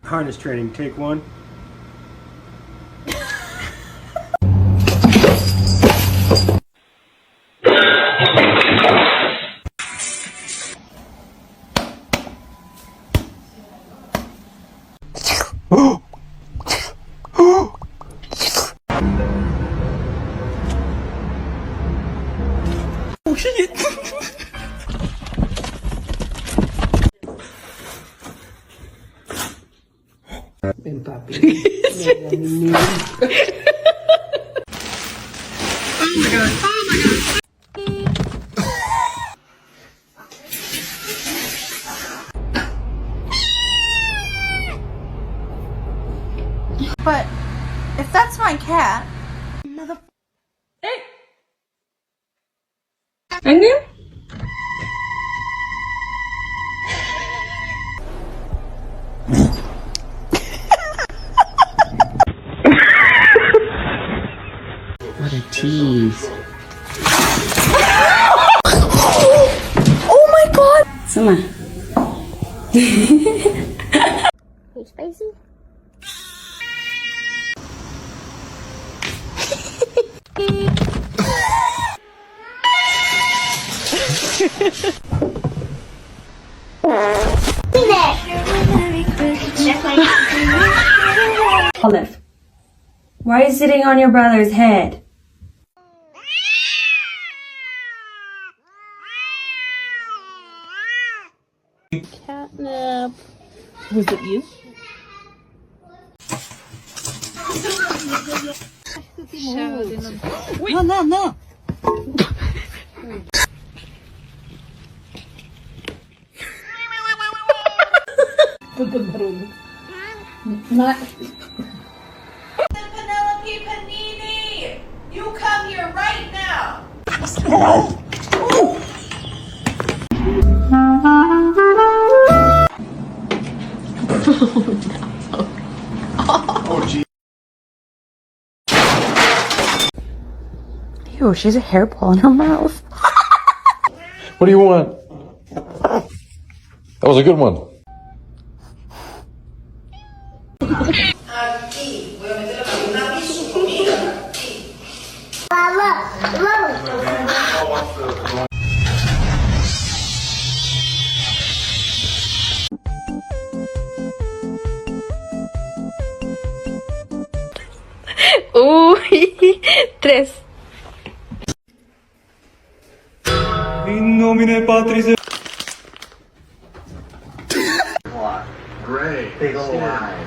Harness training, take one. Oh shit! Ven, papi. Oh my god! Oh my god! But if that's my cat, mother. Hey. And you? What a tease. Oh my god! Sama. Hey, spicy? Olive, why are you sitting on your brother's head? Catnip. Was it you? No, no, no. Penelope Panini! You come here right now! Oh, gee. Ew, she has a hairball in her mouth. What do you want? That was a good one. Tres. In nomine Patris et... Great. Big ol' eyes.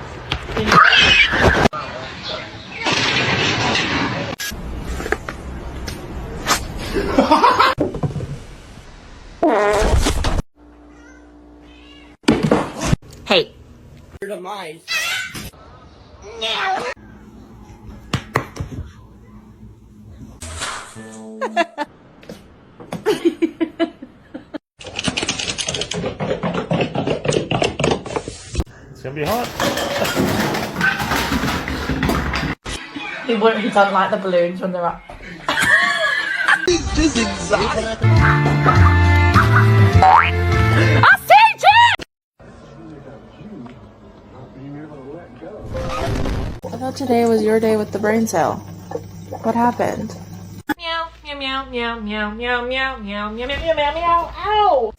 Hey. Your demise. It's gonna be hot. He doesn't like the balloons when they're up. Just exotic. I'll teach it! I thought today was your day with the brain cell. What happened? Meow, meow, meow, meow, meow, meow, meow, meow, meow, meow, meow, meow, ow!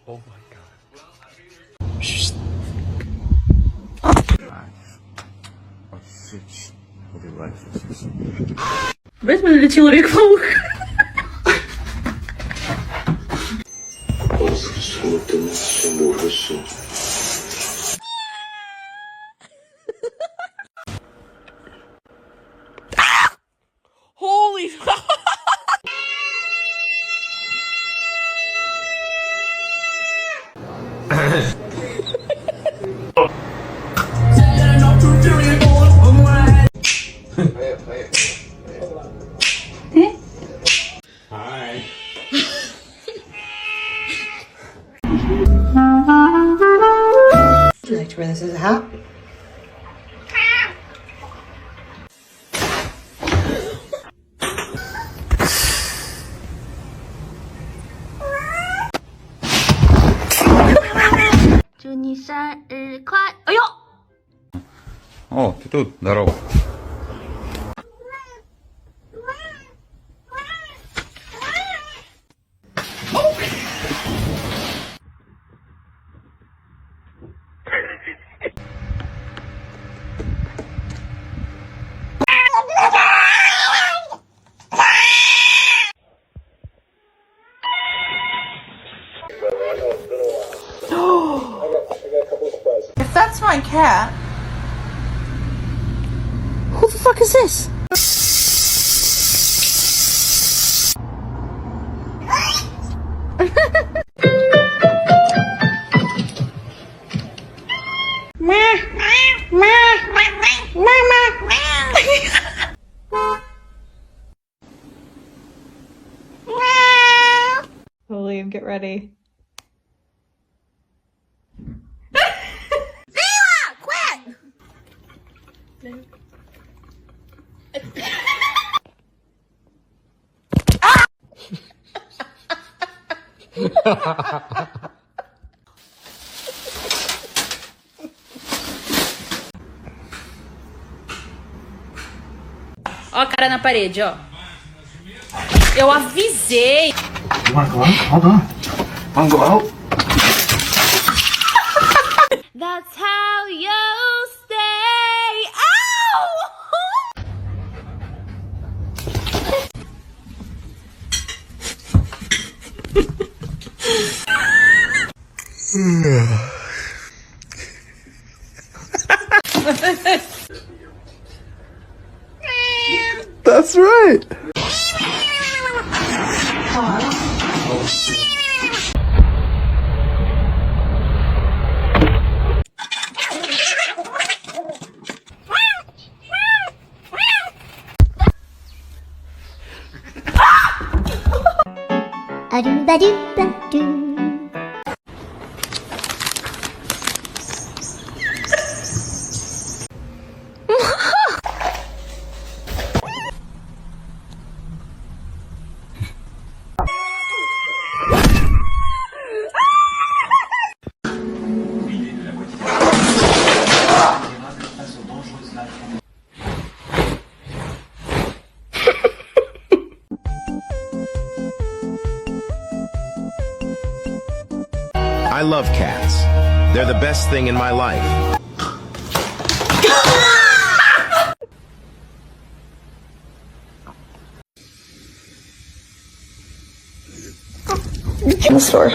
Oh my god. Weź mnie leciło człowiek. Holy fuck! Hi. Would you like to wear this as a hat? 쌀, 어여! Ты тут, здорово. If that's my cat, who the fuck is this? William, get ready. Ó a cara na parede, ó. Eu avisei. You wanna go out? I'll go. Wanna go out? That's how you stay. Ow! That's right. Ba-do-ba-do-ba-do. I love cats. They're the best thing in my life. In the store.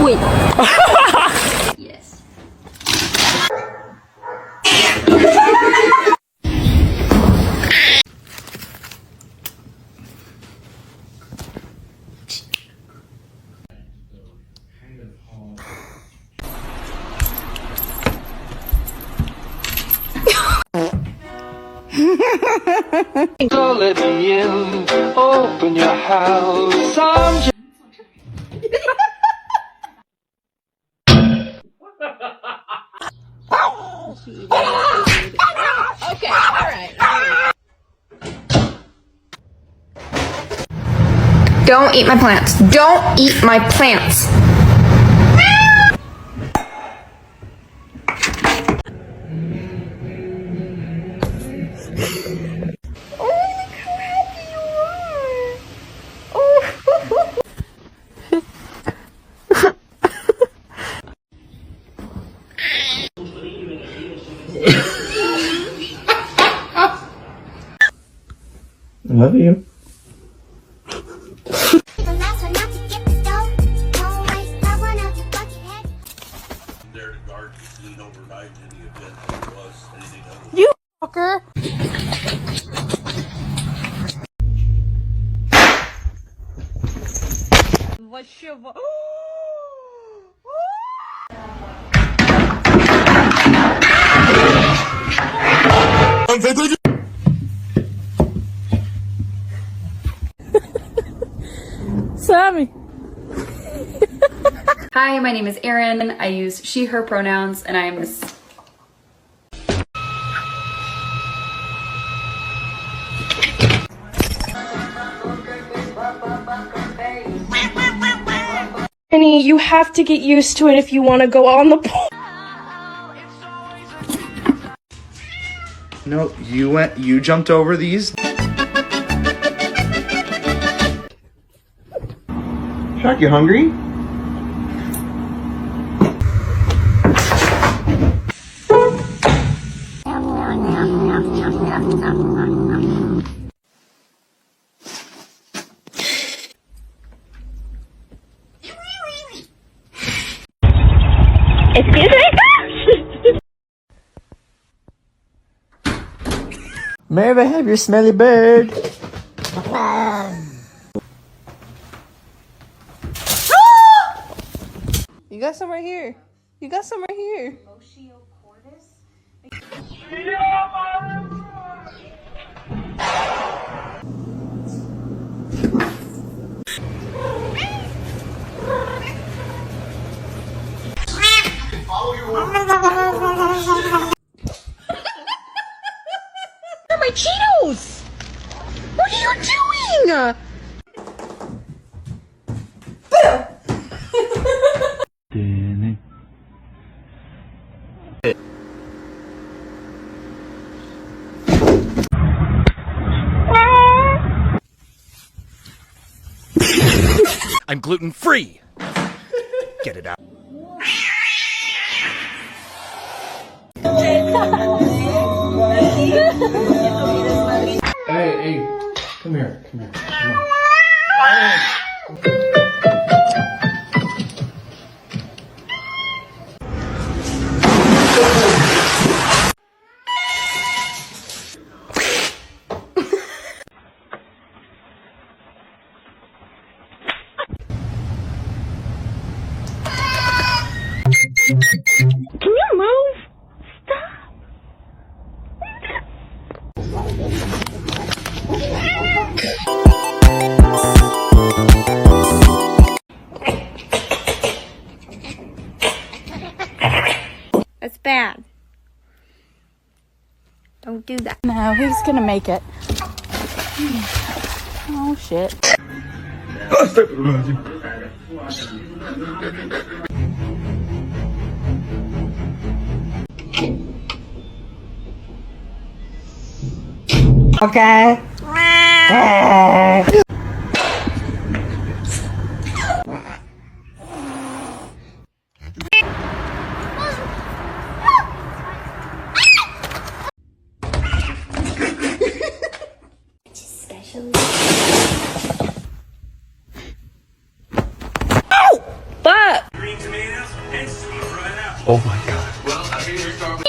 Wait. Yes. So let me in, open your house. I'm just Okay, alright. Don't eat my plants. Don't eat my plants. I love you. There to guard Kitten overnight in the event there was anything other. You fucker. Вообще. Sammy. Hi, my name is Erin. I use she, her pronouns, and I am this. You have to get used to it if you want to go on the pool. No, you jumped over these. Shark, you hungry? Excuse me? May I have your smelly bird? You got some right here. You got some right here. My Cheetos! What are you doing? I'm gluten free. Get it out. Hey, come here, come on. Can you move? That's bad. Don't do that. No, he's gonna make it. Oh shit. Okay. Green tomatoes and sweet fried apples. Oh my god. Well, I think you're starting.